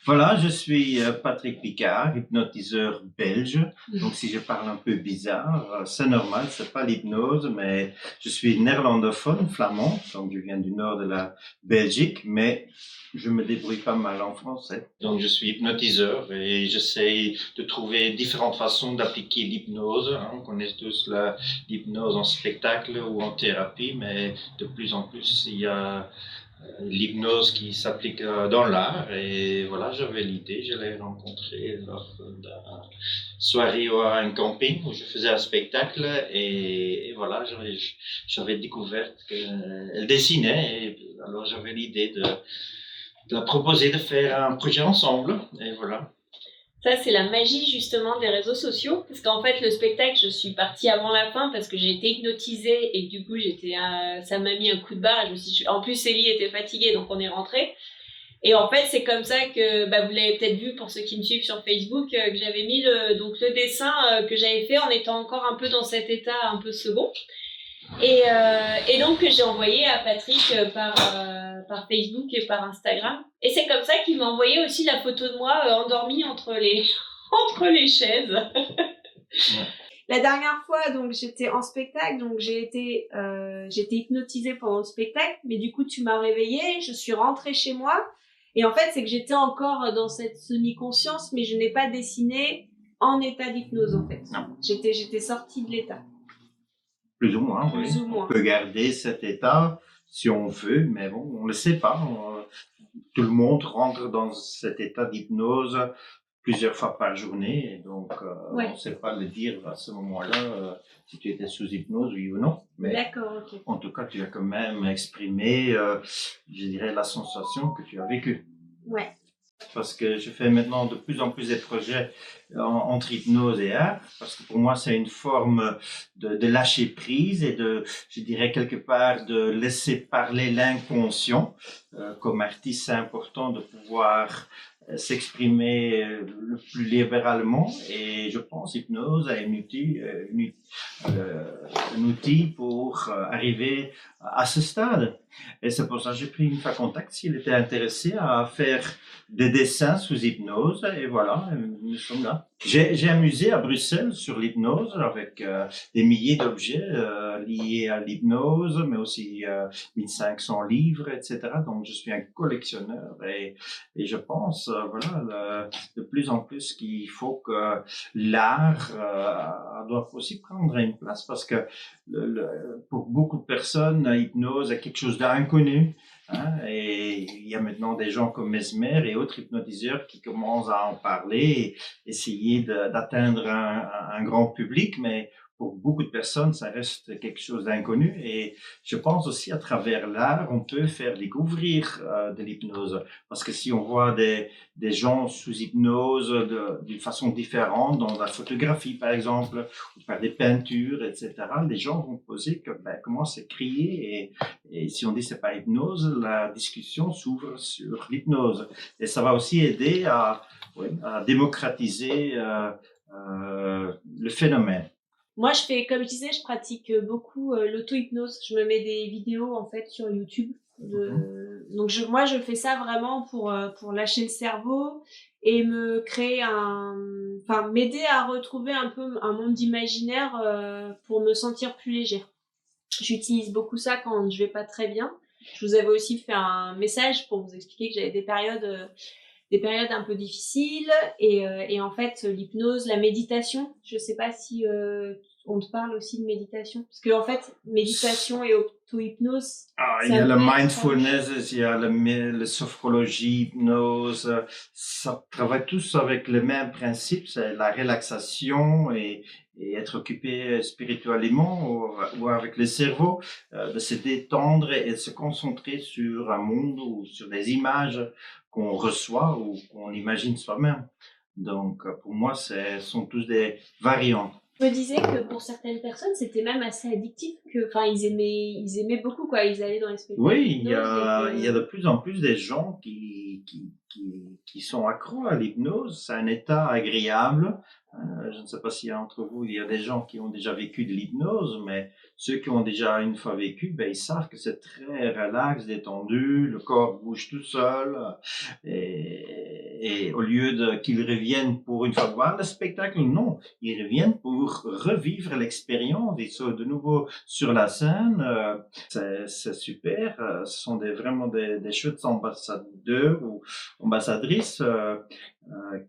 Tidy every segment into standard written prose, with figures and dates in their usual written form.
Voilà, je suis Patrick Picard, hypnotiseur belge. Donc, si je parle un peu bizarre, c'est normal, c'est pas l'hypnose, mais je suis néerlandophone, flamand. Donc, je viens du nord de la Belgique, mais je me débrouille pas mal en français. Donc, je suis hypnotiseur et j'essaye de trouver différentes façons d'appliquer l'hypnose. On connaît tous l'hypnose en spectacle ou en thérapie, mais de plus en plus, il y a l'hypnose qui s'applique dans l'art. Et voilà, j'avais l'idée, je l'ai rencontré lors d'une soirée ou à un camping où je faisais un spectacle. Et voilà, j'avais découvert qu'elle dessinait. Et alors j'avais l'idée de la proposer de faire un projet ensemble. Et voilà. Ça, c'est la magie justement des réseaux sociaux. Parce qu'en fait, le spectacle, je suis partie avant la fin parce que j'ai été hypnotisée et du coup, ça m'a mis un coup de barre. Et je me suis dit, en plus, Célie était fatiguée, donc on est rentré. Et en fait, c'est comme ça que, vous l'avez peut-être vu pour ceux qui me suivent sur Facebook, que j'avais mis le dessin que j'avais fait en étant encore un peu dans cet état un peu second. Et donc que j'ai envoyé à Patrick par Facebook et par Instagram. Et c'est comme ça qu'il m'a envoyé aussi la photo de moi endormie entre les entre les chaises. Ouais. La dernière fois, donc j'étais en spectacle, donc j'étais hypnotisée pendant le spectacle, mais du coup tu m'as réveillée, je suis rentrée chez moi, et en fait c'est que j'étais encore dans cette semi-conscience, mais je n'ai pas dessiné en état d'hypnose en fait. Non. J'étais sortie de l'état. Plus ou moins, oui. Plus ou moins. On peut garder cet état si on veut, mais bon, on ne le sait pas. Tout le monde rentre dans cet état d'hypnose plusieurs fois par journée, et donc Ouais. on ne sait pas le dire à ce moment-là si tu étais sous hypnose, oui ou non. Mais d'accord, ok. En tout cas, tu as quand même exprimé, je dirais, la sensation que tu as vécue. Ouais. Parce que je fais maintenant de plus en plus des projets entre hypnose et art, parce que pour moi c'est une forme de lâcher prise et je dirais quelque part, de laisser parler l'inconscient. Comme artiste, c'est important de pouvoir s'exprimer le plus libéralement, et je pense hypnose est un outil pour arriver à ce stade. Et c'est pour ça que j'ai pris une fois contact s'il était intéressé à faire des dessins sous hypnose, et voilà, nous sommes là. J'ai un musée à Bruxelles sur l'hypnose avec des milliers d'objets liés à l'hypnose, mais aussi 1500 livres, etc. Donc je suis un collectionneur, et je pense, voilà, de plus en plus qu'il faut que l'art doit aussi prendre une place, parce que pour beaucoup de personnes, l'hypnose est quelque chose d'inconnu. Et il y a maintenant des gens comme Mesmer et autres hypnotiseurs qui commencent à en parler et essayer d'atteindre un grand public, mais pour beaucoup de personnes, ça reste quelque chose d'inconnu. Et je pense aussi à travers l'art, on peut faire découvrir de l'hypnose. Parce que si on voit des gens sous hypnose d'une façon différente, dans la photographie par exemple, ou par des peintures, etc., les gens vont poser comment c'est créé, et si on dit c'est pas hypnose, la discussion s'ouvre sur l'hypnose. Et ça va aussi aider à démocratiser le phénomène. Moi, comme je disais, je pratique beaucoup l'auto-hypnose. Je me mets des vidéos en fait sur YouTube. Donc moi, je fais ça vraiment pour lâcher le cerveau et me créer m'aider à retrouver un peu un monde imaginaire pour me sentir plus légère. J'utilise beaucoup ça quand je vais pas très bien. Je vous avais aussi fait un message pour vous expliquer que j'avais des périodes un peu difficiles, et en fait l'hypnose, la méditation, je sais pas si on te parle aussi de méditation, parce que en fait méditation et auto-hypnose, il y a le mindfulness, il y a la sophrologie, hypnose, ça travaille tous avec le même principe, c'est la relaxation et être occupé spirituellement ou avec le cerveau, de se détendre et de se concentrer sur un monde ou sur des images qu'on reçoit ou qu'on imagine soi-même. Donc, pour moi, ce sont tous des variantes. Je me disais que pour certaines personnes, c'était même assez addictif, ils aimaient beaucoup, quoi. Ils allaient dans les spectacles. Oui, il y a de plus en plus des gens qui sont accros à l'hypnose. C'est un état agréable. Je ne sais pas s'il y a entre vous, il y a des gens qui ont déjà vécu de l'hypnose, mais ceux qui ont déjà une fois vécu, ils savent que c'est très relax, détendu, le corps bouge tout seul, et Et au lieu qu'ils reviennent pour une fois voir le spectacle, non, ils reviennent pour revivre l'expérience. Ils sont de nouveau sur la scène. C'est super. Ce sont vraiment des chouettes ambassadeurs ou ambassadrices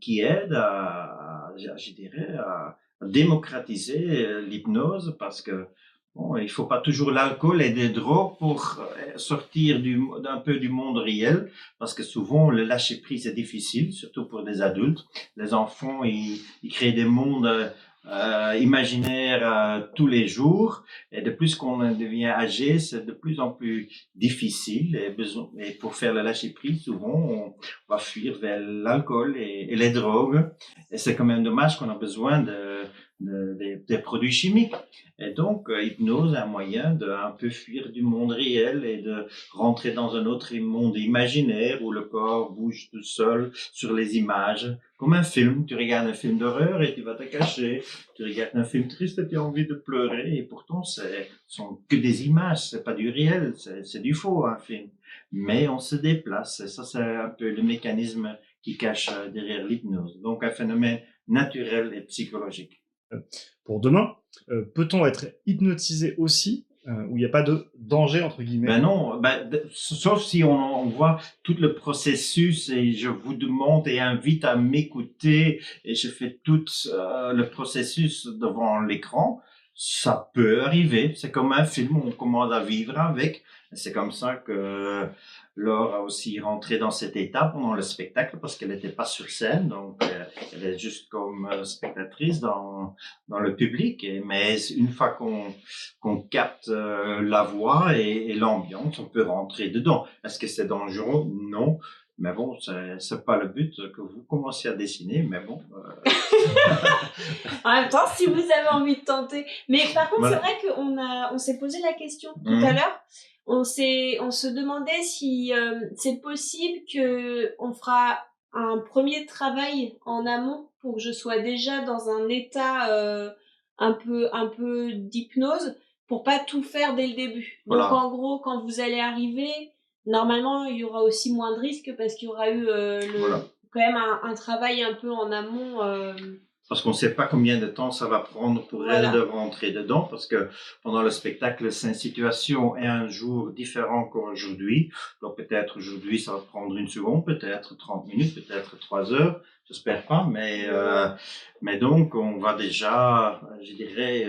qui aident je dirais, à démocratiser l'hypnose parce que bon, il faut pas toujours l'alcool et des drogues pour sortir d'un peu du monde réel, parce que souvent le lâcher prise est difficile, surtout pour des adultes. Les enfants, ils créent des mondes imaginaires tous les jours, et de plus qu'on devient âgé, c'est de plus en plus difficile. Et pour faire le lâcher prise, souvent on va fuir vers l'alcool et les drogues. Et c'est quand même dommage qu'on a besoin des produits chimiques. Et donc, hypnose est un moyen de un peu fuir du monde réel et de rentrer dans un autre monde imaginaire où le corps bouge tout seul sur les images. Comme un film, tu regardes un film d'horreur et tu vas te cacher. Tu regardes un film triste et tu as envie de pleurer. Et pourtant, ce sont que des images, c'est pas du réel, c'est du faux, un film. Mais on se déplace. Et ça, c'est un peu le mécanisme qui cache derrière l'hypnose. Donc, un phénomène naturel et psychologique. Pour demain, peut-on être hypnotisé aussi, où il n'y a pas de danger, entre guillemets? Ben non, sauf si on voit tout le processus et je vous demande et invite à m'écouter et je fais tout le processus devant l'écran, ça peut arriver. C'est comme un film, on commence à vivre avec. C'est comme ça que Laure a aussi rentré dans cet état pendant le spectacle parce qu'elle n'était pas sur scène, donc elle est juste comme spectatrice dans le public. Mais une fois qu'on capte la voix et l'ambiance, on peut rentrer dedans. Est-ce que c'est dangereux? Non. Mais bon, c'est pas le but que vous commenciez à dessiner, mais bon. En même temps, si vous avez envie de tenter. Mais par contre, Voilà. c'est vrai on s'est posé la question tout à l'heure. On se demandait si c'est possible que on fera un premier travail en amont pour que je sois déjà dans un état un peu d'hypnose pour pas tout faire dès le début. Voilà. Donc en gros, quand vous allez arriver, normalement, il y aura aussi moins de risques parce qu'il y aura eu Voilà. quand même un travail un peu en amont. Parce qu'on ne sait pas combien de temps ça va prendre pour Voilà. elle de rentrer dedans, parce que pendant le spectacle, c'est une situation et un jour différent qu'aujourd'hui. Donc peut-être aujourd'hui, ça va prendre une seconde, peut-être 30 minutes, peut-être 3 heures, j'espère pas, mais donc on va déjà, je dirais,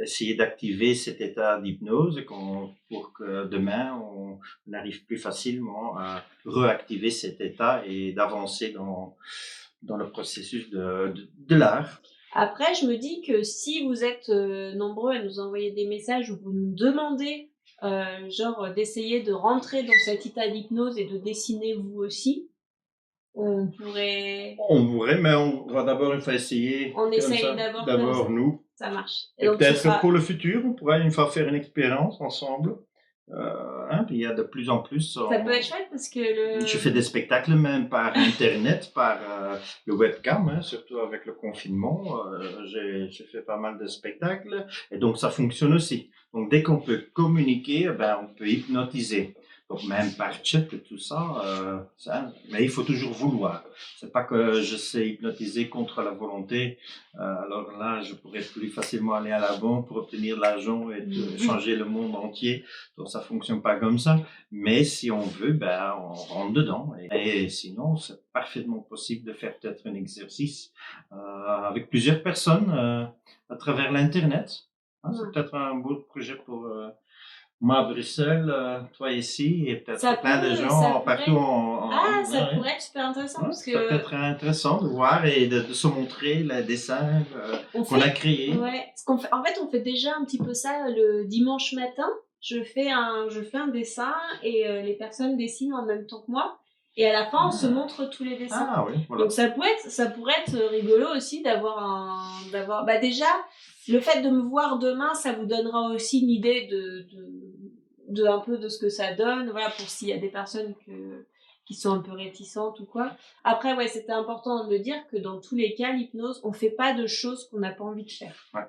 essayer d'activer cet état d'hypnose pour que demain on arrive plus facilement à réactiver cet état et d'avancer dans le processus de l'art. Après, je me dis que si vous êtes nombreux à nous envoyer des messages où vous nous demandez d'essayer de rentrer dans cet état d'hypnose et de dessiner vous aussi, on pourrait... On pourrait, mais on va d'abord une fois essayer. On essaye ça. d'abord D'abord comme ça. nous. Ça marche. Et donc, peut-être ce sera... pour le futur, on pourra une fois faire une expérience ensemble. Il y a de plus en plus. Ça peut être chouette parce que Je fais des spectacles même par internet, par le webcam, surtout avec le confinement. J'ai fait pas mal de spectacles et donc ça fonctionne aussi. Donc dès qu'on peut communiquer, on peut hypnotiser. Donc même par chat et tout ça, mais il faut toujours vouloir. C'est pas que je sais hypnotiser contre la volonté. Alors là, je pourrais plus facilement aller à la banque pour obtenir de l'argent et changer le monde entier. Donc ça fonctionne pas comme ça. Mais si on veut, on rentre dedans. Et sinon, c'est parfaitement possible de faire peut-être un exercice avec plusieurs personnes à travers l'Internet. C'est peut-être un beau projet pour moi à Bruxelles, toi ici, et peut-être plein de gens partout ça pourrait être super intéressant. Parce que... Ça peut être intéressant de voir et de se montrer les dessins qu'on a créés. Ouais. En fait, on fait déjà un petit peu ça le dimanche matin. Je fais un dessin et les personnes dessinent en même temps que moi. Et à la fin, on se montre tous les dessins. Ah oui, voilà. Donc ça pourrait être rigolo aussi déjà, le fait de me voir demain, ça vous donnera aussi une idée de un peu de ce que ça donne. Voilà, pour s'il y a des personnes qui sont un peu réticentes ou quoi. Après, ouais, c'était important de le dire que dans tous les cas, l'hypnose, on fait pas de choses qu'on n'a pas envie de faire. Ouais.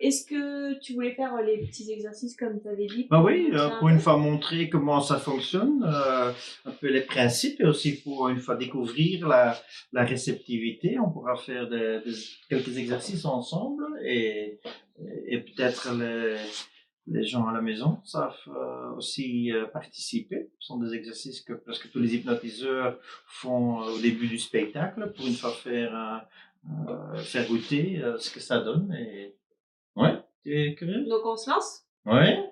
Est-ce que tu voulais faire les petits exercices comme tu avais dit Ben oui, montrer un pour une peu fois montrer comment ça fonctionne, un peu les principes et aussi pour une fois découvrir la réceptivité, on pourra faire quelques exercices ensemble et peut-être les gens à la maison savent aussi participer. Ce sont des exercices que presque tous les hypnotiseurs font au début du spectacle pour une fois faire goûter ce que ça donne. Et ouais, tu es curieux? Donc on se lance? Ouais.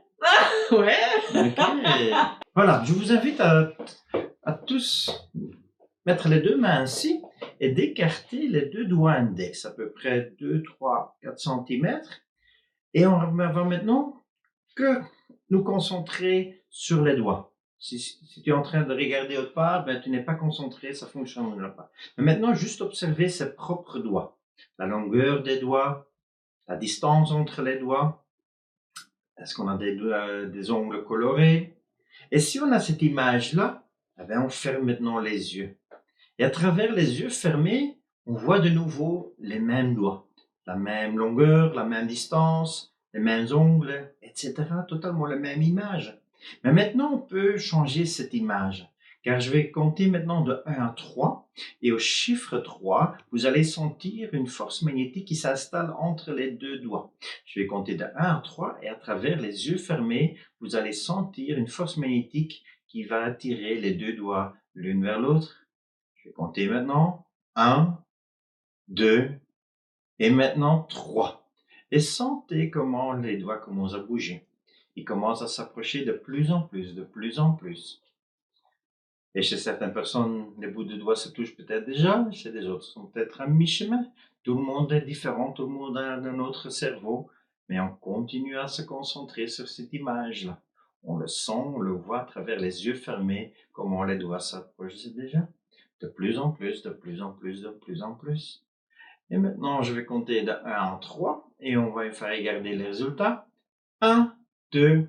Ouais. Ok. Voilà, je vous invite à tous mettre les deux mains ainsi et d'écarter les deux doigts index, à peu près 2, 3, 4 centimètres. Et on va maintenant que nous concentrer sur les doigts. Si tu es en train de regarder autre part, ben, tu n'es pas concentré, ça fonctionnera pas. Mais maintenant, juste observer ses propres doigts. La longueur des doigts, la distance entre les doigts. Est-ce qu'on a des ongles colorés? Et si on a cette image-là, eh bien, on ferme maintenant les yeux. Et à travers les yeux fermés, on voit de nouveau les mêmes doigts, la même longueur, la même distance, les mêmes ongles, etc. Totalement la même image. Mais maintenant, on peut changer cette image, car je vais compter maintenant de 1 à 3, et au chiffre 3, vous allez sentir une force magnétique qui s'installe entre les deux doigts. Je vais compter de 1 à 3, et à travers les yeux fermés, vous allez sentir une force magnétique qui va attirer les deux doigts l'une vers l'autre. Je vais compter maintenant. 1, 2 et maintenant 3. Et sentez comment les doigts commencent à bouger. Ils commencent à s'approcher de plus en plus, de plus en plus. Et chez certaines personnes, les bouts de doigts se touchent peut-être déjà, chez les autres, sont peut-être à mi-chemin. Tout le monde est différent, tout le monde a un autre cerveau, mais on continue à se concentrer sur cette image-là. On le sent, on le voit à travers les yeux fermés, comment les doigts s'approchent déjà. De plus en plus, de plus en plus, de plus en plus. Et maintenant, je vais compter de 1 à 3 et on va faire regarder les résultats. 1, 2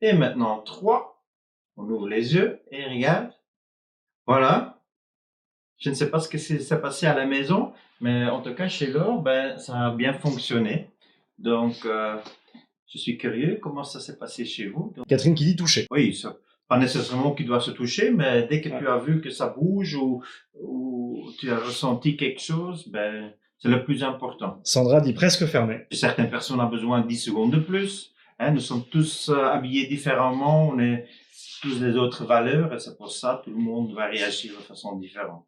et maintenant 3. On ouvre les yeux et regarde. Voilà. Je ne sais pas ce que s'est passé à la maison, mais en tout cas, chez Laure, ben, ça a bien fonctionné. Donc, je suis curieux comment ça s'est passé chez vous. Donc, Catherine qui dit toucher. oui, ça, pas nécessairement qu'il doit se toucher, mais dès que Ouais. tu as vu que ça bouge ou tu as ressenti quelque chose, ben, c'est le plus important. Sandra dit presque fermé. Certaines personnes ont besoin de 10 secondes de plus. Hein, nous sommes tous habillés différemment, on est tous des autres valeurs et c'est pour ça que tout le monde va réagir de façon différente.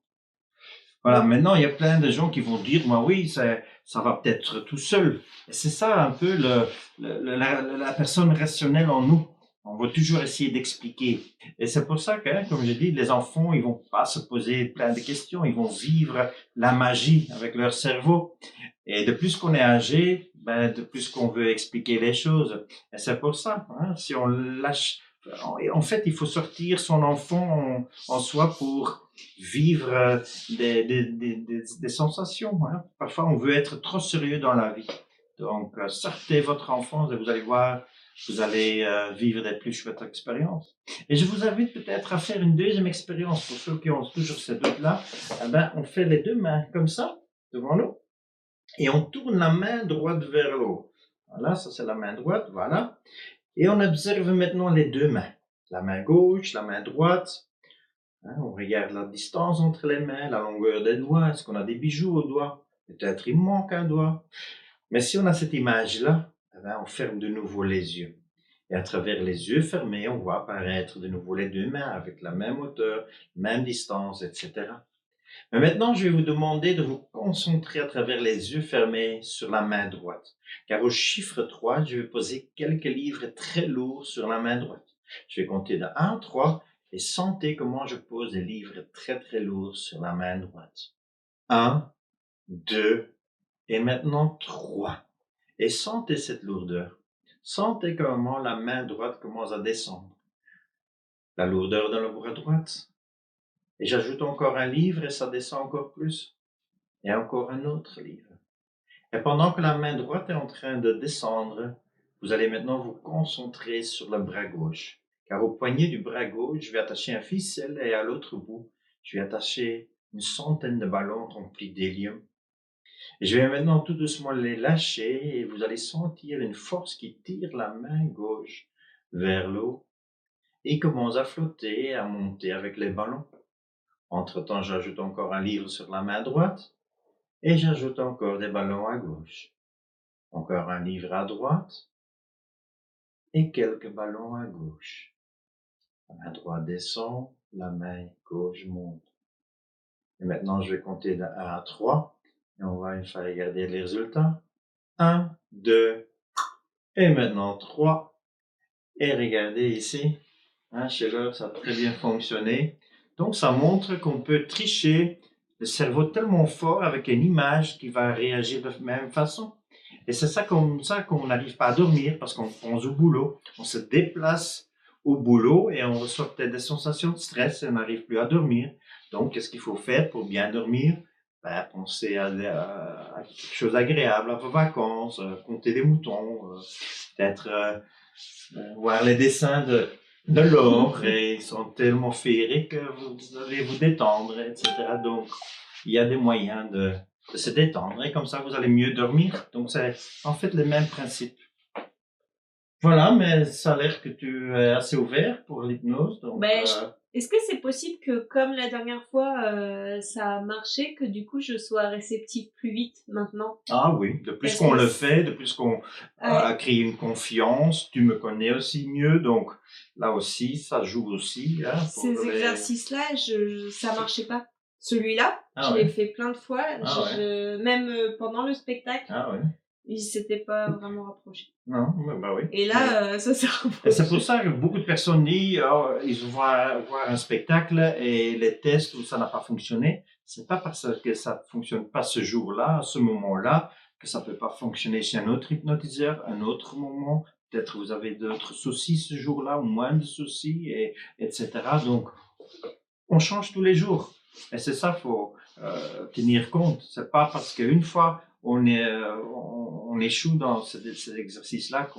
Voilà, maintenant il y a plein de gens qui vont dire, moi oui, ça va peut-être tout seul. Et c'est ça un peu la personne rationnelle en nous. On va toujours essayer d'expliquer. Et c'est pour ça que, hein, comme je dis, les enfants, ils vont pas se poser plein de questions, ils vont vivre la magie avec leur cerveau. Et de plus qu'on est âgé, ben, de plus qu'on veut expliquer les choses. Et c'est pour ça, hein, si on lâche, en fait, il faut sortir son enfant en soi pour vivre des sensations. Hein. Parfois, on veut être trop sérieux dans la vie. Donc, sortez votre enfance et vous allez voir, vous allez vivre des plus chouettes expériences. Et je vous invite peut-être à faire une deuxième expérience pour ceux qui ont toujours ces doutes-là. Eh ben, on fait les deux mains comme ça, devant nous. Et on tourne la main droite vers le haut. Voilà, ça c'est la main droite, voilà. Et on observe maintenant les deux mains. La main gauche, la main droite. Hein, on regarde la distance entre les mains, la longueur des doigts. Est-ce qu'on a des bijoux aux doigts? Peut-être il manque un doigt. Mais si on a cette image-là, eh bien, on ferme de nouveau les yeux. Et à travers les yeux fermés, on voit apparaître de nouveau les deux mains avec la même hauteur, même distance, etc. Mais maintenant, je vais vous demander de vous concentrer à travers les yeux fermés sur la main droite. Car au chiffre 3, je vais poser quelques livres très lourds sur la main droite. Je vais compter de 1 à 3 et sentez comment je pose des livres très très lourds sur la main droite. 1, 2 et maintenant 3. Et sentez cette lourdeur. Sentez comment la main droite commence à descendre. La lourdeur dans le bras droite. Et j'ajoute encore un livre et ça descend encore plus. Et encore un autre livre. Et pendant que la main droite est en train de descendre, vous allez maintenant vous concentrer sur le bras gauche. Car au poignet du bras gauche, je vais attacher un ficelle et à l'autre bout, je vais attacher une centaine de ballons remplis d'hélium. Et je vais maintenant tout doucement les lâcher et vous allez sentir une force qui tire la main gauche vers l'eau et commence à flotter, à monter avec les ballons. Entre-temps, j'ajoute encore un livre sur la main droite et j'ajoute encore des ballons à gauche. Encore un livre à droite et quelques ballons à gauche. La main droite descend, la main gauche monte. Et maintenant, je vais compter de 1 à 3 et on va une fois regarder les résultats. 1, 2, et maintenant 3. Et regardez ici, hein, chez l'heure, ça a très bien fonctionné. Donc, ça montre qu'on peut tricher le cerveau tellement fort avec une image qui va réagir de la même façon. Et c'est ça comme ça qu'on n'arrive pas à dormir parce qu'on pense au boulot. On se déplace au boulot et on reçoit peut-être des sensations de stress et on n'arrive plus à dormir. Donc, qu'est-ce qu'il faut faire pour bien dormir? Penser à quelque chose d'agréable, à vos vacances, compter des moutons, peut-être voir les dessins de l'or et ils sont tellement féeriques que vous allez vous détendre, etc. Donc, il y a des moyens de se détendre et comme ça, vous allez mieux dormir. Donc, c'est en fait le même principe. Voilà, mais ça a l'air que tu es assez ouvert pour l'hypnose. Donc, est-ce que c'est possible que, comme la dernière fois, ça a marché, que du coup, je sois réceptive plus vite maintenant? Ah oui, de plus qu'on le fait, de plus qu'on a créé une confiance, tu me connais aussi mieux, donc là aussi, ça joue aussi. Hein, Ces exercices-là, ça marchait pas. Celui-là, je l'ai fait plein de fois, même pendant le spectacle. Ah ouais. Il s'était pas vraiment rapproché. Non, bah oui. Et là, ça s'est rapproché. Et c'est pour ça que beaucoup de personnes disent, ils vont voir un spectacle et les tests où ça n'a pas fonctionné. C'est pas parce que ça fonctionne pas ce jour-là, à ce moment-là, que ça peut pas fonctionner chez un autre hypnotiseur, un autre moment. Peut-être vous avez d'autres soucis ce jour-là ou moins de soucis, etc. Donc, on change tous les jours. Et c'est ça, faut tenir compte. C'est pas parce qu'une fois on échoue dans cet exercice-là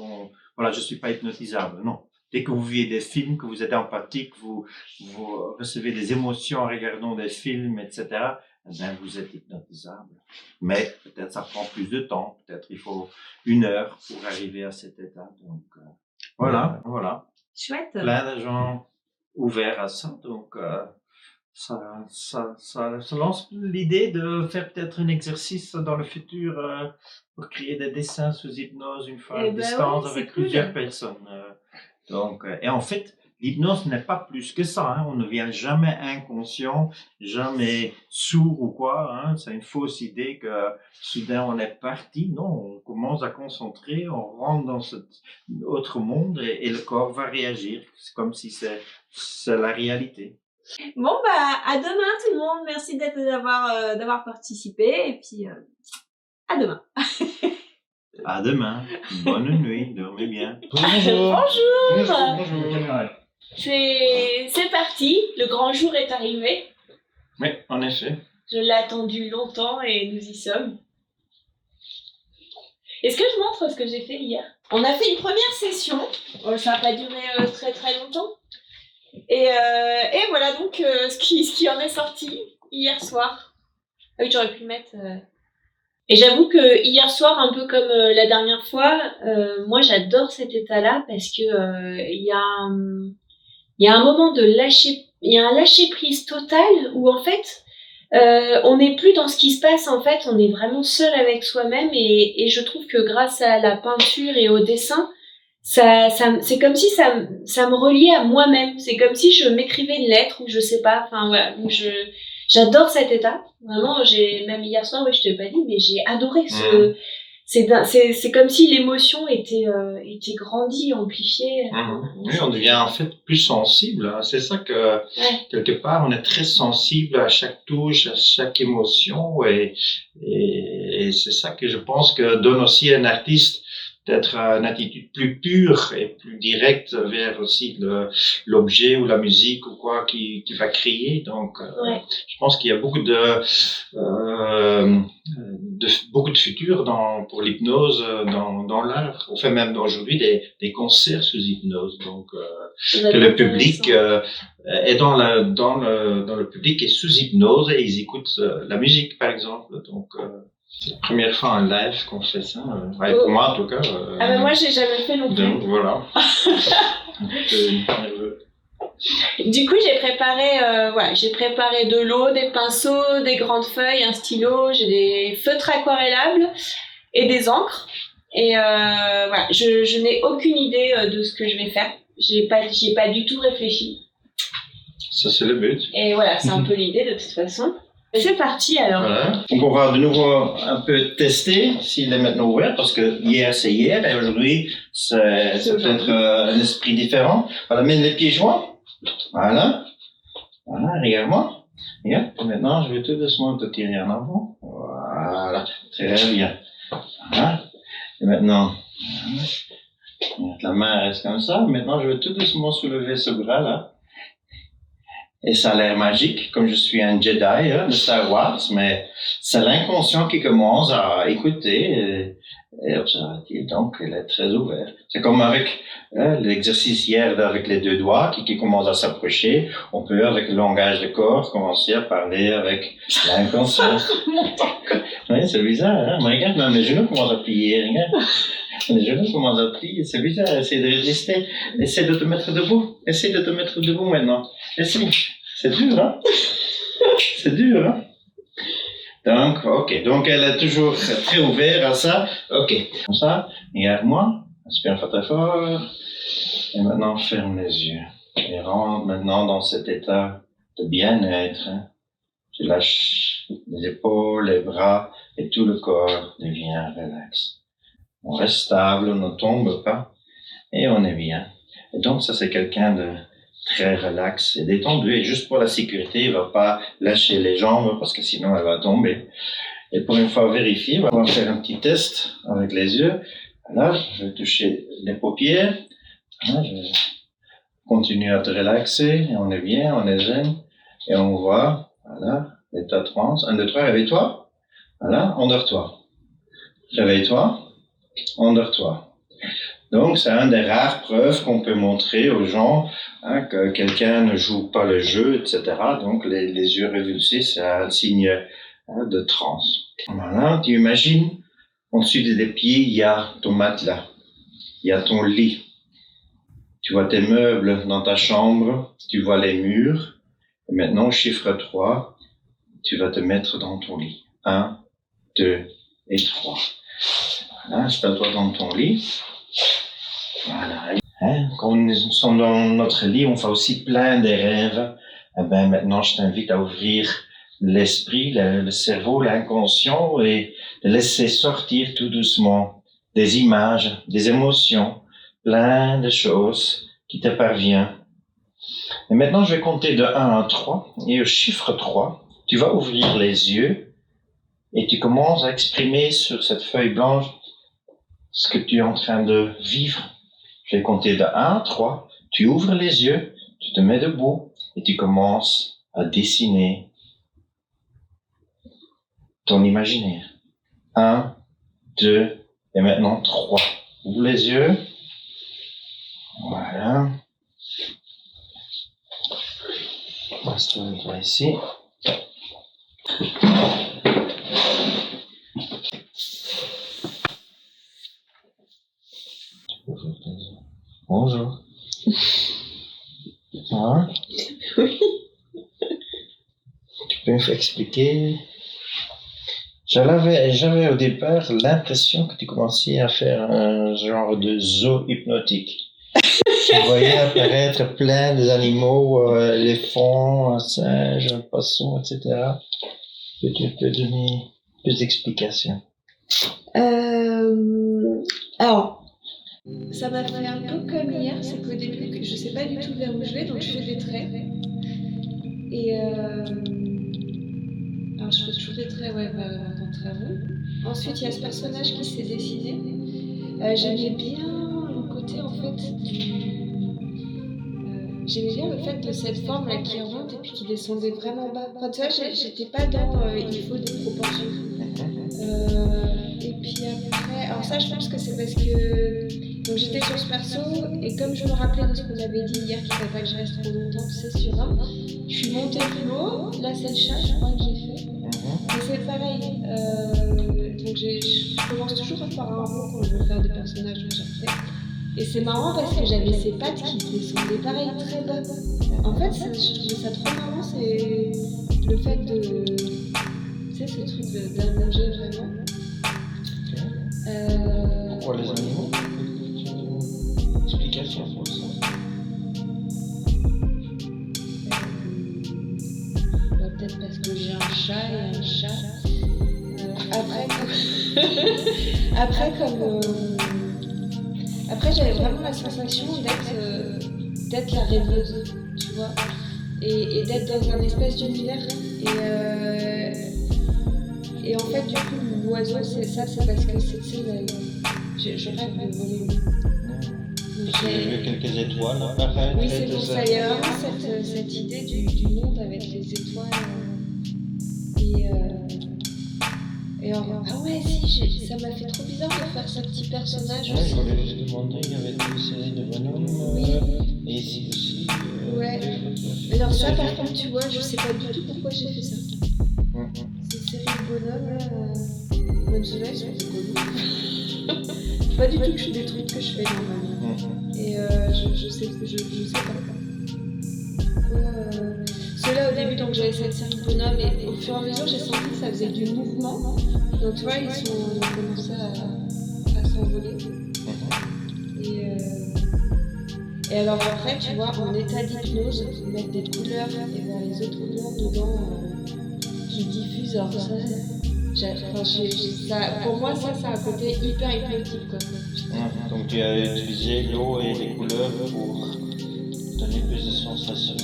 voilà, je suis pas hypnotisable. Non. Dès que vous voyez des films, que vous êtes empathique, vous recevez des émotions en regardant des films, etc., ben, vous êtes hypnotisable. Mais peut-être ça prend plus de temps. Peut-être il faut 1 heure pour arriver à cet état. Donc, voilà. Chouette. Plein de gens ouverts à ça. Donc, ça lance l'idée de faire peut-être un exercice dans le futur pour créer des dessins sous hypnose une fois à distance avec plusieurs personnes. Donc, et en fait, l'hypnose n'est pas plus que ça. Hein. On ne devient jamais inconscient, jamais sourd ou quoi. Hein. C'est une fausse idée que soudain on est parti. Non, on commence à concentrer, on rentre dans cet autre monde et le corps va réagir. C'est comme si c'est la réalité. Bon, à demain tout le monde. Merci d'avoir participé et puis à demain. À demain. Bonne nuit. Dormez bien. Bonjour. Bonjour. C'est parti. Le grand jour est arrivé. Oui, en effet. Je l'ai attendu longtemps et nous y sommes. Est-ce que je montre ce que j'ai fait hier? On a fait une première session. Ça n'a pas duré très très longtemps. Et voilà donc ce qui en est sorti hier soir. Ah oui, j'aurais pu le mettre. Et j'avoue que hier soir, un peu comme la dernière fois, moi j'adore cet état-là parce que il y a un moment de il y a un lâcher prise total où en fait on n'est plus dans ce qui se passe. En fait, on est vraiment seul avec soi-même et je trouve que grâce à la peinture et au dessin, c'est comme si ça me reliait à moi-même. C'est comme si je m'écrivais une lettre ou je sais pas. Enfin voilà, j'adore cet état. Vraiment, même hier soir, je te l'ai pas dit, mais j'ai adoré c'est comme si l'émotion était grandie, amplifiée. Oui, on devient en fait plus sensible. Hein. C'est ça que quelque part, on est très sensible à chaque touche, à chaque émotion, et c'est ça que je pense que donne aussi un artiste d'être une attitude plus pure et plus directe vers aussi l'objet ou la musique ou quoi qui va créer. Donc, je pense qu'il y a beaucoup de futur pour l'hypnose dans l'art. On fait même aujourd'hui des concerts sous hypnose. Donc, que le public est dans le public est sous hypnose et ils écoutent la musique, par exemple. Donc, C'est la première fois en live qu'on fait ça. Ouais, pour moi, en tout cas. Ah ben moi, j'ai jamais fait non plus. Donc, voilà. Nerveux. Du coup, j'ai préparé de l'eau, des pinceaux, des grandes feuilles, un stylo, j'ai des feutres aquarellables et des encres. Et voilà, je n'ai aucune idée de ce que je vais faire. J'y ai pas du tout réfléchi. Ça, c'est le but. Et voilà, c'est un peu l'idée de toute façon. C'est parti alors. Voilà. Donc on va de nouveau un peu tester s'il est maintenant ouvert, parce que hier c'est hier et aujourd'hui c'est peut-être un esprit différent. Voilà, mets les pieds joints. Voilà. Voilà, regarde-moi. Regarde. Et maintenant je vais tout doucement te tirer en avant. Voilà. Très bien. Voilà. Et maintenant, regarde, la main reste comme ça. Maintenant je vais tout doucement soulever ce bras là. Et ça a l'air magique, comme je suis un Jedi de Star Wars, mais c'est l'inconscient qui commence à écouter et observer. Donc, elle est très ouverte. C'est comme avec l'exercice hier avec les deux doigts qui commence à s'approcher. On peut, avec le langage de corps, commencer à parler avec l'inconscient. Oui, c'est bizarre, hein? Mais regarde, même les genoux commencent à plier, regarde. Les genoux commencent à plier, c'est bizarre, essaye de résister. Essaye de te mettre debout. Essaye de te mettre debout maintenant. Essaye. C'est dur, hein? C'est dur, hein? Donc, ok. Donc, elle est toujours très ouverte à ça. Ok. Comme ça, regarde-moi. Inspire très fort. Et maintenant, ferme les yeux. Et rentre maintenant dans cet état de bien-être. Tu lâches les épaules, les bras et tout le corps devient relax. On reste stable, on ne tombe pas et on est bien. Et donc ça c'est quelqu'un de très relax et détendu, et juste pour la sécurité, il ne va pas lâcher les jambes parce que sinon elle va tomber. Et pour une fois vérifier, on va faire un petit test avec les yeux. Voilà, je vais toucher les paupières. Voilà, je vais continuer à te relaxer et on est bien, on est zen et on voit, voilà, l'état de transe. 1, 2, 3, réveille-toi. Voilà, endors-toi. Réveille-toi. Endors-toi. Donc, c'est une des rares preuves qu'on peut montrer aux gens que quelqu'un ne joue pas le jeu, etc. Donc, les yeux révulsés, c'est un signe de transe. Voilà, tu imagines, au-dessus des pieds, il y a ton matelas, il y a ton lit. Tu vois tes meubles dans ta chambre, tu vois les murs. Et maintenant, au chiffre 3, tu vas te mettre dans ton lit. 1, 2 et 3. Voilà, installe-toi dans ton lit. Voilà. Quand nous sommes dans notre lit, on fait aussi plein de rêves. Eh ben, maintenant, je t'invite à ouvrir l'esprit, le cerveau, l'inconscient et de laisser sortir tout doucement des images, des émotions, plein de choses qui te parviennent. Et maintenant, je vais compter de 1 à 3. Et au chiffre 3, tu vas ouvrir les yeux et tu commences à exprimer sur cette feuille blanche ce que tu es en train de vivre. Je vais compter de 1 à 3. Tu ouvres les yeux, tu te mets debout et tu commences à dessiner ton imaginaire. 1, 2 et maintenant 3. Ouvre les yeux. Voilà. Installe-toi ici. Bonjour. Ça va? Oui. Tu peux m'expliquer? J'avais au départ l'impression que tu commençais à faire un genre de zoo hypnotique. Je voyais apparaître plein d'animaux, éléphants, un singe, un poisson, etc. Est-ce que tu peux donner des explications? Alors, ça m'a fait un peu comme hier, c'est qu'au début, je sais pas du tout vers où je vais, donc je fais des traits. Et alors je fais toujours des traits, ouais, d'un trait rond. Ensuite, il y a ce personnage qui s'est dessiné. J'aimais bien le côté, en fait, j'aimais bien le fait de cette forme là qui remonte et puis qui descendait vraiment bas. Enfin, tu vois, j'étais pas dans il faut des proportions. Et puis après, alors ça, je pense que c'est parce que donc j'étais sur ce perso et comme je me rappelais de ce qu'on avait dit hier, qu'il ne fallait pas que je reste trop longtemps, tu sais, sur un, je suis montée plus haut. Là, c'est le chat, je crois que j'ai fait. Et c'est pareil. Donc je commence toujours par un rond quand je veux faire des personnages que j'ai fait. Et c'est marrant parce que j'avais ces pattes qui descendaient pareil très bas. En fait, je trouvais ça trop marrant, c'est le fait de... Tu sais, ce truc d'allonger vraiment. Pour les animaux, explication pour ça. Peut-être parce que j'ai un chat et un chat. Après, j'avais vraiment la sensation d'être la rêveuse, tu vois, et d'être dans un espèce d'univers. Et en fait, du coup, l'oiseau, c'est parce que je rêve de voler. J'ai vu quelques étoiles apparaître. Oui, c'est pour ça. Il y a vraiment cette idée du monde avec les étoiles. Et alors, ah ouais, si, ça m'a fait trop bizarre de faire ce petit personnage Ouais, aussi. je voulais juste demander, il y avait une série de bonhommes. Oui. Et ici aussi. Ouais. Mais alors ça, par contre, tu vois, je sais pas du tout pourquoi j'ai fait ça. Ces séries de bonhommes, là, même ceux-là, ils sont rigolos. C'est pas du tout des trucs que je fais normalement. Et je sais pas. Ceux-là, au début, donc j'avais cette série de bonhommes, et au fur et à mesure, j'ai senti que ça faisait du mouvement. Donc, tu vois, ils ont commencé à s'envoler. Et alors après, tu vois, en état d'hypnose, mettre des couleurs et voir les autres couleurs dedans qui diffusent. Alors ça, pour moi, ça a un côté hyper hypnotique, quoi. Donc tu as utilisé l'eau et les couleurs pour donner plus de sensations.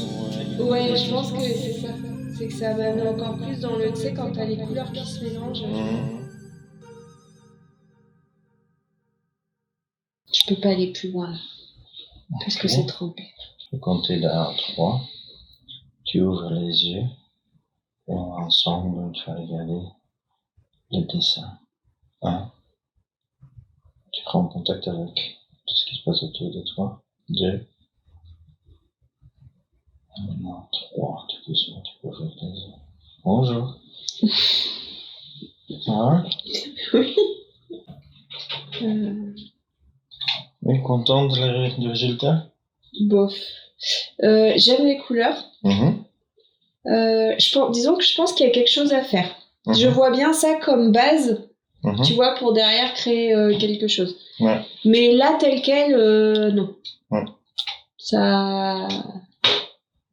Ouais, je pense que c'est ça. C'est que ça va encore plus dans le... Tu sais, quand t'as les couleurs qui se mélangent... Je peux pas aller plus loin, là. Parce que c'est trempé. Je vais compter de 1 à 3. Tu ouvres les yeux. Et ensemble, tu vas regarder le dessin. 1. Tu prends contact avec tout ce qui se passe autour de toi. 2. Maintenant, 3. Tu peux ouvrir tes yeux. Bonjour. Ça va? Oui. Oui, content du résultat? Bof. J'aime les couleurs. Disons que je pense qu'il y a quelque chose à faire. Je vois bien ça comme base, tu vois, pour derrière créer quelque chose. Ouais. Mais là, tel quel, non. Ça...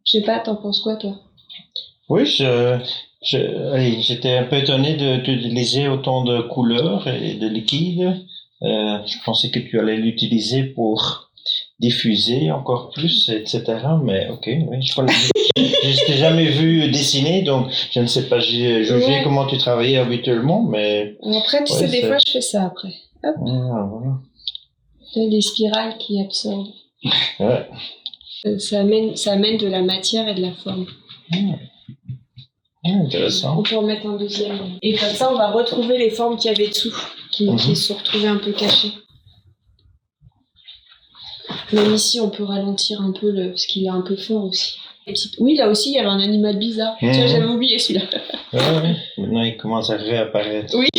Je sais pas, t'en penses quoi, toi? Oui, j'étais un peu étonné d'utiliser autant de couleurs et de liquides. Je pensais que tu allais l'utiliser pour diffuser encore plus, etc. Mais ok, oui, je t'ai jamais vu dessiner, donc je ne sais pas juger comment tu travaillais habituellement, mais... Après, tu sais, des fois, je fais ça après. Hop. Voilà. Tu as des spirales qui absorbent. Ouais. Ça amène de la matière et de la forme. Intéressant. On peut en mettre un deuxième. Et comme ça, on va retrouver les formes qu'il y avait dessous, qui se sont retrouvées un peu cachées. Même ici, on peut ralentir un peu, parce qu'il est un peu fort aussi. Oui, là aussi, il y avait un animal bizarre. Tiens, j'avais oublié celui-là. Ouais. Maintenant, il commence à réapparaître. Oui.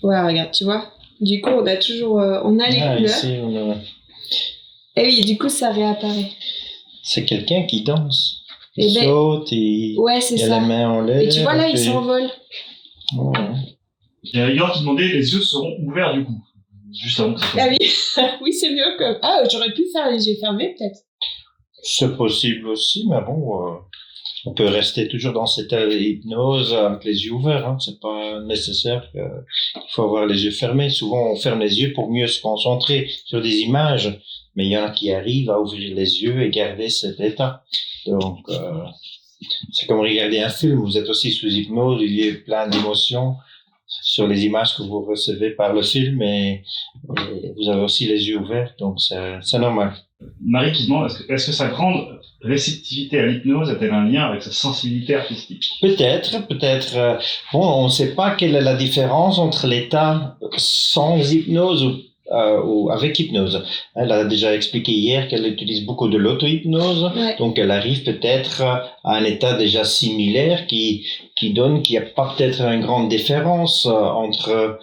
Ouais, regarde, tu vois. Du coup, on a toujours... on a les couleurs. Ici, on a... Et oui, du coup, ça réapparaît. C'est quelqu'un qui danse. Il saute, il a la main en l'air. Et tu vois, là, il s'envole. Ouais. Il y a Igor qui demandait, les yeux seront ouverts du coup. Juste avant que ça soit... Ah oui, oui, c'est mieux comme... Ah, j'aurais pu faire les yeux fermés, peut-être. C'est possible aussi, mais bon, on peut rester toujours dans cette hypnose avec les yeux ouverts. Hein. C'est pas nécessaire il faut avoir les yeux fermés. Souvent, on ferme les yeux pour mieux se concentrer sur des images, mais il y en a qui arrivent à ouvrir les yeux et garder cet état. Donc, c'est comme regarder un film. Vous êtes aussi sous hypnose, il y a plein d'émotions sur les images que vous recevez par le film, et vous avez aussi les yeux ouverts, donc c'est normal. Marie qui demande, est-ce que sa grande réceptivité à l'hypnose a-t-elle un lien avec sa sensibilité artistique? Peut-être. Bon, on ne sait pas quelle est la différence entre l'état sans hypnose ou avec hypnose. Elle a déjà expliqué hier qu'elle utilise beaucoup de l'auto-hypnose, donc elle arrive peut-être à un état déjà similaire qui donne qu'il n'y a pas peut-être une grande différence entre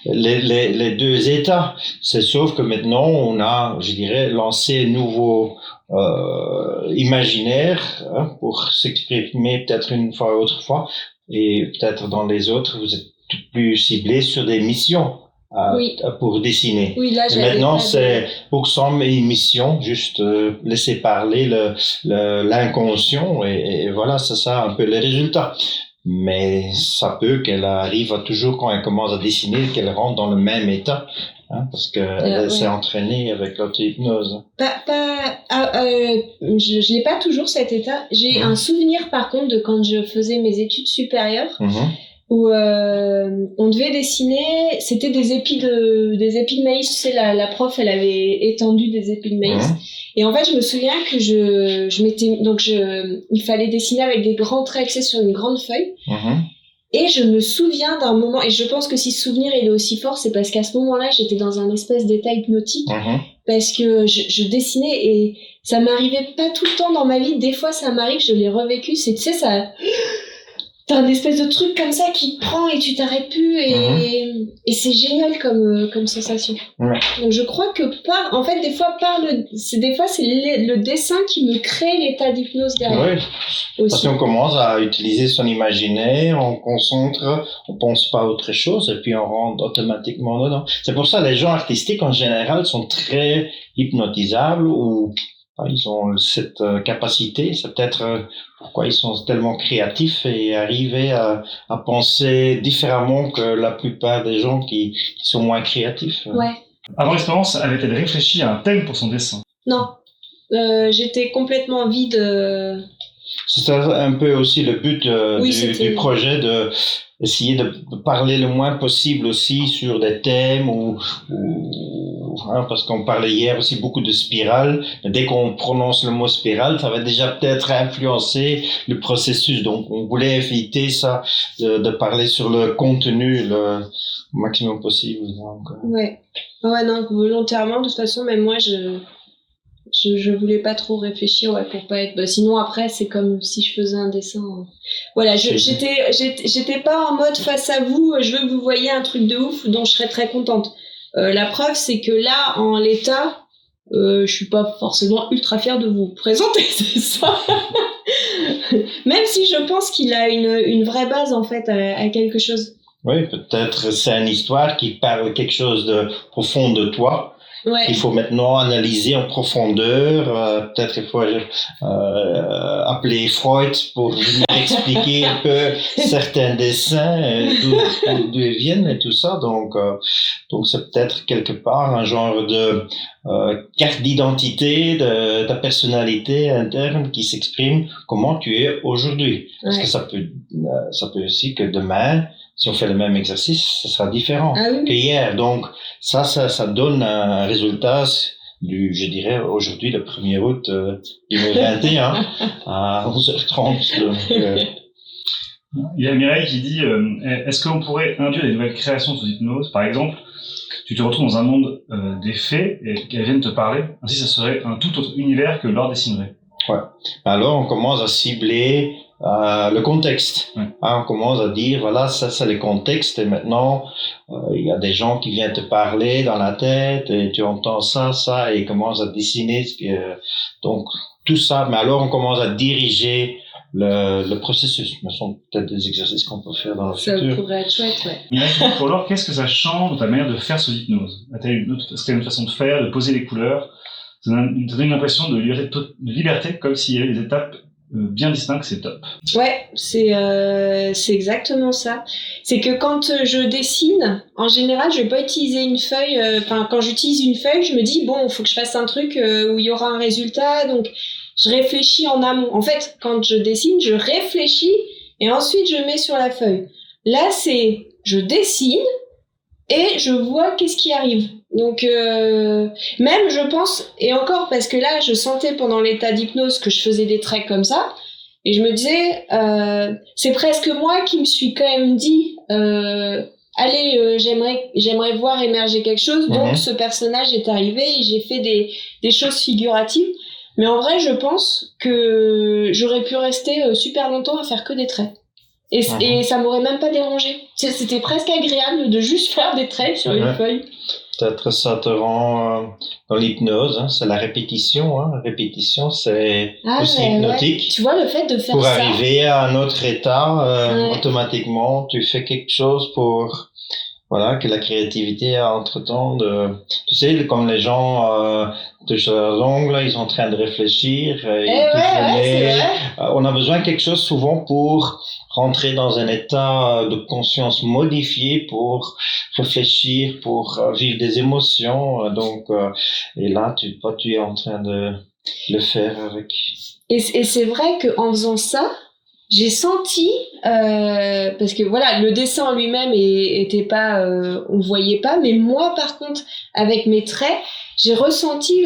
les deux états. C'est sauf que maintenant on a, je dirais, lancé un nouveau imaginaire pour s'exprimer peut-être une fois ou autre fois, et peut-être dans les autres vous êtes plus ciblé sur des missions pour dessiner. Oui, là, et maintenant c'est pour 100 émissions, juste laisser parler l'inconscient et voilà, c'est ça un peu les résultats. Mais ça peut qu'elle arrive à toujours, quand elle commence à dessiner, qu'elle rentre dans le même état, parce qu'elle s'est entraînée avec l'auto-hypnose. Je l'ai pas toujours cet état. J'ai un souvenir par contre de quand je faisais mes études supérieures, où on devait dessiner, c'était des épis de maïs, tu sais, la prof elle avait étendu des épis de maïs, et en fait je me souviens que il fallait dessiner avec des grands traits, tu sais, sur une grande feuille, et je me souviens d'un moment, et je pense que si ce souvenir il est aussi fort, c'est parce qu'à ce moment-là j'étais dans un espèce d'état hypnotique, parce que je dessinais, et ça m'arrivait pas tout le temps dans ma vie, des fois ça m'arrive, je l'ai revécu, c'est, tu sais, ça... T'as un espèce de truc comme ça qui te prend et tu t'arrêtes plus, et c'est génial comme sensation. Donc je crois que en fait des fois c'est le dessin qui me crée l'état d'hypnose derrière. Oui. Parce qu'on commence à utiliser son imaginaire, on concentre, on pense pas à autre chose et puis on rentre automatiquement dedans. C'est pour ça les gens artistiques en général sont très hypnotisables, ou ils ont cette capacité, c'est peut-être pourquoi ils sont tellement créatifs et arrivent à penser différemment que la plupart des gens qui sont moins créatifs. Avant l'expérience, avait-elle réfléchi à un thème pour son dessin? Non, j'étais complètement vide. C'est un peu aussi le but du projet, essayer de parler le moins possible aussi sur des thèmes parce qu'on parlait hier aussi beaucoup de spirale. Dès qu'on prononce le mot spirale, ça va déjà peut-être influencer le processus. Donc, on voulait éviter ça, de parler sur le contenu le maximum possible. Donc, non, volontairement, de toute façon, même moi, je voulais pas trop réfléchir, pour pas être, sinon après, c'est comme si je faisais un dessin. Voilà, j'étais pas en mode face à vous, je veux que vous voyiez un truc de ouf dont je serais très contente. La preuve, c'est que là, en l'état, je suis pas forcément ultra fière de vous présenter, c'est ça. Même si je pense qu'il a une vraie base, en fait, à quelque chose. Oui, peut-être c'est une histoire qui parle quelque chose de profond de toi. Il faut maintenant analyser en profondeur. Peut-être il faut appeler Freud pour venir expliquer un peu certains dessins, d'où ils viennent et tout ça. Donc c'est peut-être quelque part un genre de carte d'identité de ta personnalité interne qui s'exprime comment tu es aujourd'hui. Parce que ça peut aussi que demain, si on fait le même exercice, ce sera différent qu'hier. Donc, ça donne un résultat je dirais, aujourd'hui, le 1er août 2021, à 11h30. Donc, il y a Mireille qui dit, est-ce qu'on pourrait induire des nouvelles créations sous hypnose? Par exemple, tu te retrouves dans un monde des fées et qu'elles viennent te parler. Ainsi, ça serait un tout autre univers que Laure dessinerait. Alors, on commence à cibler le contexte. On commence à dire, voilà, ça c'est le contexte, et maintenant il y a des gens qui viennent te parler dans la tête et tu entends ça, et ils commencent à dessiner donc tout ça. Mais alors on commence à diriger le processus. Ce sont peut-être des exercices qu'on peut faire dans le futur. Ça pourrait être chouette, Pour Laure, qu'est-ce que ça change dans ta manière de faire sous hypnose? Est-ce qu'il y a une façon de faire, de poser les couleurs? Ça donne une impression de liberté, comme s'il y avait des étapes bien distinctes, c'est top. C'est exactement ça. C'est que quand je dessine, en général, je vais pas utiliser une feuille. Quand j'utilise une feuille, je me dis il faut que je fasse un truc où il y aura un résultat. Donc, je réfléchis en amont. En fait, quand je dessine, je réfléchis et ensuite je mets sur la feuille. Là, je dessine et je vois qu'est-ce qui arrive. Donc, même, je pense, et encore, parce que là, je sentais pendant l'état d'hypnose que je faisais des traits comme ça, et je me disais, c'est presque moi qui me suis quand même dit, allez, j'aimerais voir émerger quelque chose. Donc, Mhm. ce personnage est arrivé et j'ai fait des choses figuratives. Mais en vrai, je pense que j'aurais pu rester super longtemps à faire que des traits. Et ça m'aurait même pas dérangé. C'était presque agréable de juste faire des traits sur une feuille. Peut-être ça te rend dans l'hypnose, hein, c'est la répétition. Hein. La répétition, c'est aussi hypnotique. Ouais. Tu vois, le fait de faire pour ça... arriver à un autre état, automatiquement, tu fais quelque chose pour... Voilà, que la créativité a entre-temps de... Tu sais, comme les gens touchent leurs ongles, ils sont en train de réfléchir. c'est vrai. On a besoin de quelque chose souvent pour rentrer dans un état de conscience modifié, pour réfléchir, pour vivre des émotions. Et là, tu es en train de le faire avec... Et c'est vrai qu'en faisant ça, j'ai senti, parce que voilà, le dessin lui-même était pas, on voyait pas, mais moi par contre, avec mes traits, j'ai ressenti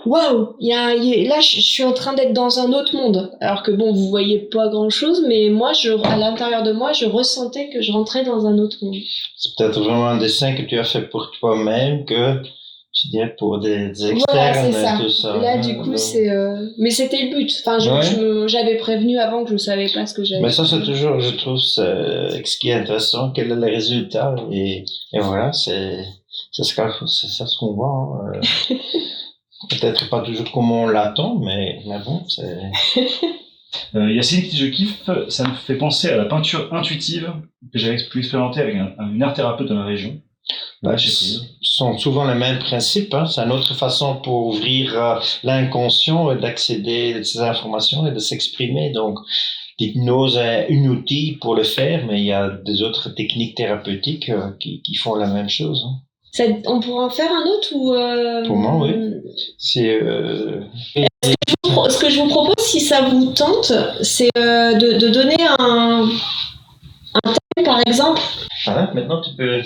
waouh, là je suis en train d'être dans un autre monde. Alors que bon, vous voyez pas grand-chose, mais moi, à l'intérieur de moi, je ressentais que je rentrais dans un autre monde. C'est peut-être vraiment un dessin que tu as fait pour toi-même que je dirais pour des externes, voilà, c'est ça. Tout ça. Là, du coup, c'est... Mais c'était le but. Enfin, j'avais prévenu avant que je savais pas ce que j'avais. Mais ça, c'est toujours, je trouve, ce qui est intéressant, quel est le résultat. Et voilà, c'est ça ce qu'on voit. Hein. Peut-être pas toujours comme on l'attend, mais bon, c'est... Yacine, qui je kiffe, ça me fait penser à la peinture intuitive que j'avais pu expérimenter avec une art thérapeute de ma région. Ce sont souvent les mêmes principes. Hein. C'est une autre façon pour ouvrir l'inconscient et d'accéder à ces informations et de s'exprimer. Donc, l'hypnose est un outil pour le faire, mais il y a des autres techniques thérapeutiques qui font la même chose. Hein. On pourrait en faire un autre ou Pour moi, oui. C'est ce que je vous propose, si ça vous tente, c'est de donner un thème, par exemple. Voilà, maintenant tu peux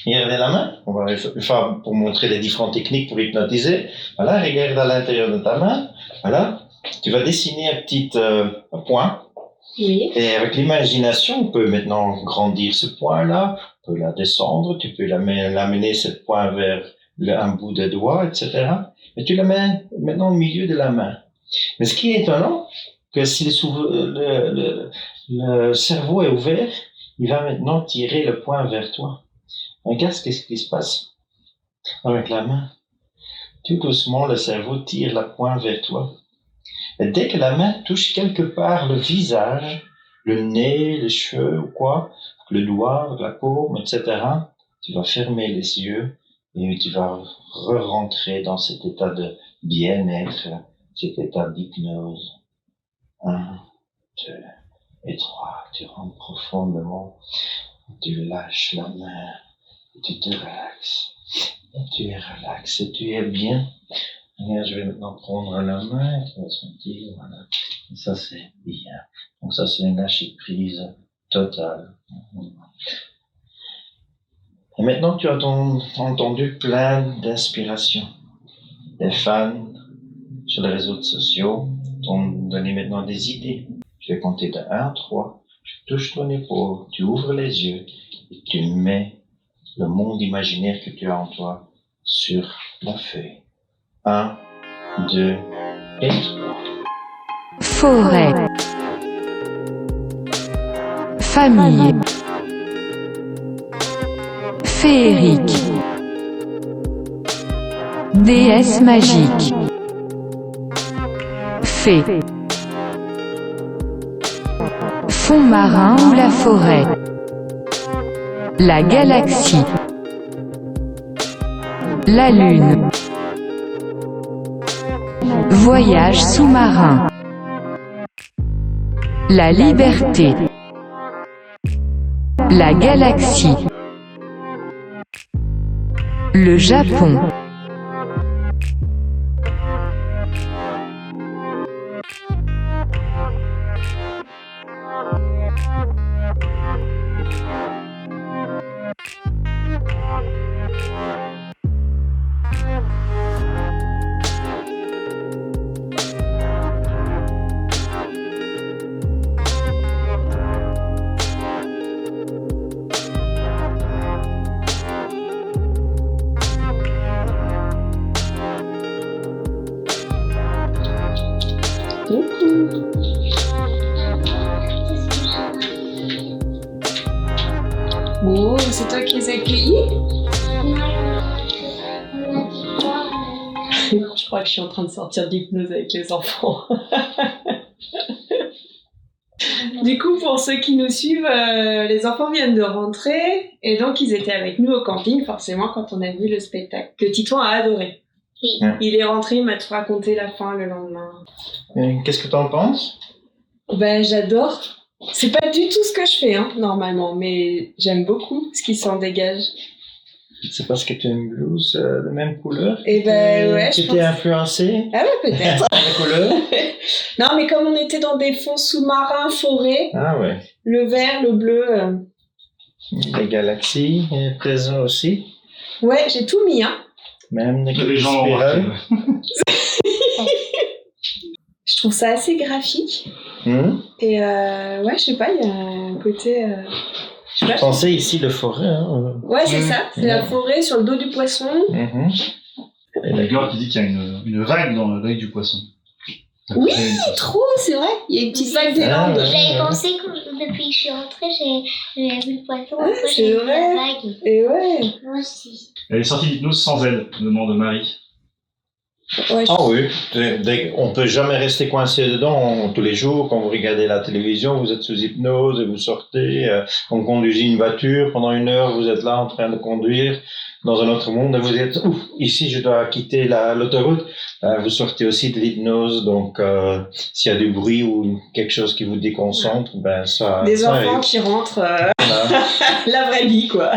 regarder la main. On va faire pour montrer les différentes techniques pour hypnotiser. Voilà, regarde à l'intérieur de ta main. Voilà, tu vas dessiner un petit point. Oui. Et avec l'imagination, on peut maintenant grandir ce point-là, on peut la descendre, tu peux l'amener ce point vers un bout de doigt, etc. Mais tu la mets maintenant au milieu de la main. Mais ce qui est étonnant, que si le cerveau est ouvert, il va maintenant tirer le point vers toi. Regarde ce qui se passe avec la main. Tout doucement, le cerveau tire le point vers toi. Et dès que la main touche quelque part le visage, le nez, les cheveux ou quoi, le doigt, la paume, etc., tu vas fermer les yeux et tu vas re-rentrer dans cet état de bien-être, cet état d'hypnose. 1, 2 et 3, tu rentres profondément, tu lâches la main, et tu te relaxes, et tu es relax, et tu es bien. Regarde, je vais maintenant prendre la main, tu vas sentir, voilà, et ça c'est bien. Donc ça c'est une lâcher prise totale. Et maintenant tu as entendu plein d'inspirations. Des fans sur les réseaux sociaux t'ont donné maintenant des idées. Je vais compter de 1 à 3, tu touches ton épaule, tu ouvres les yeux et tu mets le monde imaginaire que tu as en toi sur la feuille. 1, 2 et 3. Forêt. Famille. Féerique. Déesse magique. Fée. Fond marin ou la forêt. La galaxie. La lune. Voyage sous-marin. La liberté. La galaxie. Le Japon. Oh, c'est toi qui les as accueillis? Je crois que je suis en train de sortir d'hypnose avec les enfants. Du coup, pour ceux qui nous suivent, les enfants viennent de rentrer et donc ils étaient avec nous au camping, forcément, quand on a vu le spectacle, que Titouan a adoré. Oui. Il est rentré, il m'a tout raconté la fin le lendemain. Qu'est-ce que tu en penses? Ben, j'adore. C'est pas du tout ce que je fais, hein, normalement, mais j'aime beaucoup ce qui s'en dégage. C'est parce que tu as une blouse de même couleur? Et ben, ouais, Tu je t'es pense... influencé Ah ouais, peut-être. par la couleur? Non, mais comme on était dans des fonds sous-marins, forêts, Ah ouais. le vert, le bleu... Les galaxies est présent aussi. Ouais, j'ai tout mis, hein. Même Les gens l'ont remarqué. spirales. Ouais. Je trouve ça assez graphique. Et ouais, je sais pas, il y a un côté... je sais pas, Pensez ici le forêt. Hein. ouais, c'est ça. C'est la forêt sur le dos du poisson. Mhm. Il y a Gord qui dit qu'il y a une vague dans l'œil du poisson. Oui, trop, c'est vrai. Il y a une petite vague des Ah, Landes. ouais. J'avais pensé que depuis que je suis rentrée, j'ai vu le poisson, Ouais, après c'est j'ai vu vrai. la vague. Et ouais. Moi aussi. Elle est sortie d'hypnose sans elle, demande Marie. Ouais, Ah oui, on peut jamais rester coincé dedans tous les jours. Quand vous regardez la télévision, vous êtes sous hypnose et vous sortez. On conduit une voiture, pendant 1 heure, vous êtes là en train de conduire dans un autre monde et vous êtes ouf, ici je dois quitter l'autoroute. Vous sortez aussi de l'hypnose, donc s'il y a du bruit ou quelque chose qui vous déconcentre, ben ça. des ça enfants arrive. qui rentrent Voilà. la vraie vie, quoi.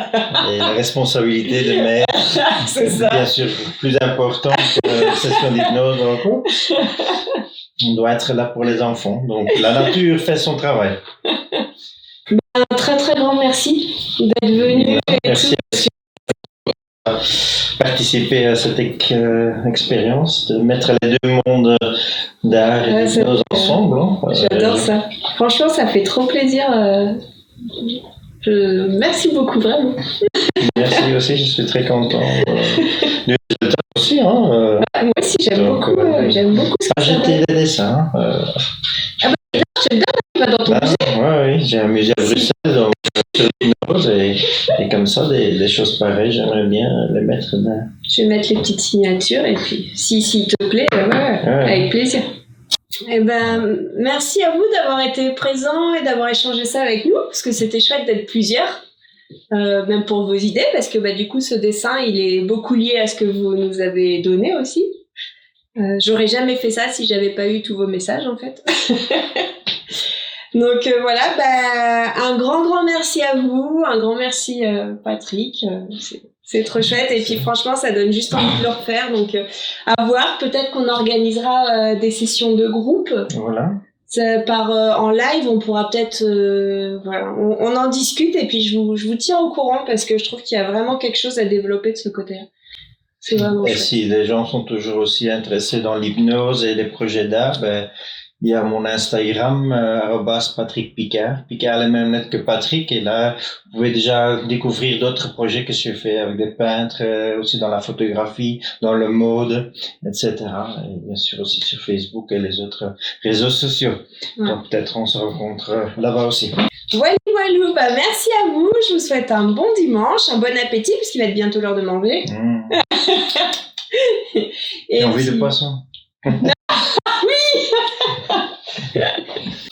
Et la responsabilité de mère, C'est ça. bien sûr, plus importante que la session d'hypnose dans le couple. On doit être là pour les enfants. Donc, la nature fait son travail. Un très très grand merci d'être venu. Merci de participer à cette expérience, de mettre les deux mondes d'art et Ouais, c'est d'hypnose vrai. ensemble. Hein. J'adore ça. Franchement, ça fait trop plaisir. Merci beaucoup, vraiment. Merci aussi, je suis très content du résultat aussi. Hein. Moi aussi, j'aime Donc, beaucoup ce que Pas ça jeter donne. des dessins. Je te le donne, pas dans ton Oui, j'ai un musée à Bruxelles, donc sur l'hypnose, et comme ça, des choses pareilles, j'aimerais bien les mettre dans. Je vais mettre les petites signatures et puis, s'il te plaît, Ouais. avec plaisir. Eh ben, merci à vous d'avoir été présents et d'avoir échangé ça avec nous, parce que c'était chouette d'être plusieurs, même pour vos idées, parce que bah, du coup, ce dessin, il est beaucoup lié à ce que vous nous avez donné aussi. J'aurais jamais fait ça si j'avais pas eu tous vos messages, en fait. Donc voilà, bah, un grand merci à vous, un grand merci Patrick, c'est trop chouette et puis franchement ça donne juste envie de le refaire, donc à voir, peut-être qu'on organisera des sessions de groupe. Voilà. En live, on pourra peut-être voilà, on en discute et puis je vous tiens au courant parce que je trouve qu'il y a vraiment quelque chose à développer de ce côté-là. C'est vraiment Et chouette. si les gens sont toujours aussi intéressés dans l'hypnose et les projets d'art, ben, il y a mon Instagram, @Patrick Picard. Picard est le même lettre que Patrick. Et là, vous pouvez déjà découvrir d'autres projets que j'ai fait avec des peintres, aussi dans la photographie, dans le mode, etc. Et bien sûr aussi sur Facebook et les autres réseaux sociaux. Ouais. Donc peut-être on se rencontre là-bas aussi. Voilà, bah merci à vous, je vous souhaite un bon dimanche, un bon appétit puisqu'il va être bientôt l'heure de manger. Et envie de puis- poisson.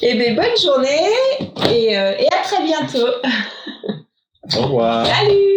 Et bien bonne journée et à très bientôt. Au revoir. Salut!